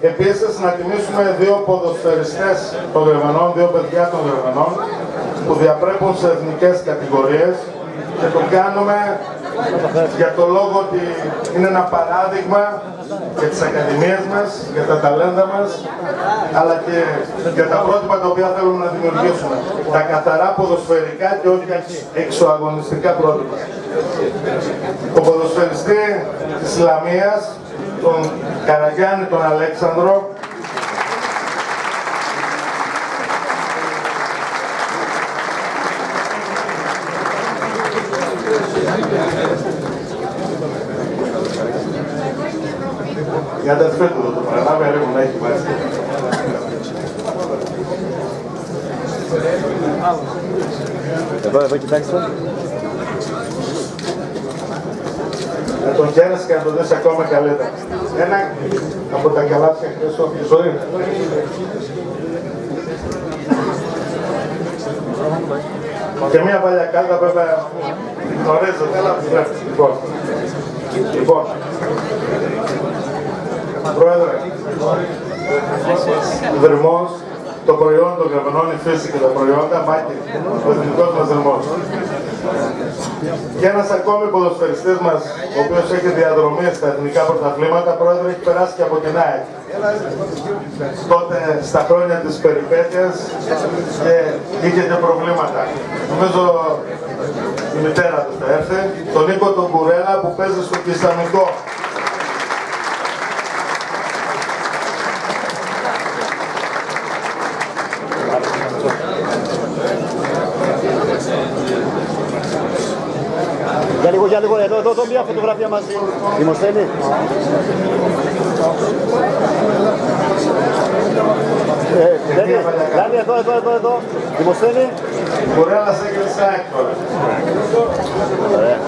Επίσης, να τιμήσουμε δύο ποδοσφαιριστές των Γερμανών, δύο παιδιά των Γερμανών, που διαπρέπουν σε εθνικές κατηγορίες και το κάνουμε για το λόγο ότι είναι ένα παράδειγμα για τις ακαδημίες μας, για τα ταλέντα μας, αλλά και για τα πρότυπα τα οποία θέλουμε να δημιουργήσουμε. Τα καθαρά ποδοσφαιρικά και όχι εξωαγωνιστικά πρότυπα. Το ποδοσφαιριστή της Λαμίας, τον Καραγιάννη τον Αλέξανδρο, η αδερφή του το παραλάβει, αρεύουν να έχει βάσει. Εδώ, κοιτάξτε. Να τον χαίρεσαι και να τον δεις ακόμα καλύτερα. Ένα από τα καλάθια Χρήστο η ζωή. Και μία παλιά κάρτα βέβαια γνωρίζετε, αλλά βλέπεις. Λοιπόν, Πρόεδρε, δερμός, το προϊόν των Γερμανών, η φύση και τα προϊόντα, Μάκη, ο εθνικός μας δερμός. Και ένας ακόμη ποδοσφαιριστής μας, ο οποίος έχει διαδρομή στα εθνικά πρωταθλήματα, Πρόεδρε, έχει περάσει και από την ΑΕΚ. Τότε στα χρόνια της περιπέτειας και είχε και προβλήματα. Νομίζω η μητέρα του θα έρθει, τον Νίκο τον Κουρέλα που παίζει στο Κισταμικό. Για λίγο, εδώ μια φωτογραφία μαζί. Δημοσθένη. Λάνη, εδώ. Δημοσθένη. Κουρέλας έγινε σάκ τώρα. Ωραία.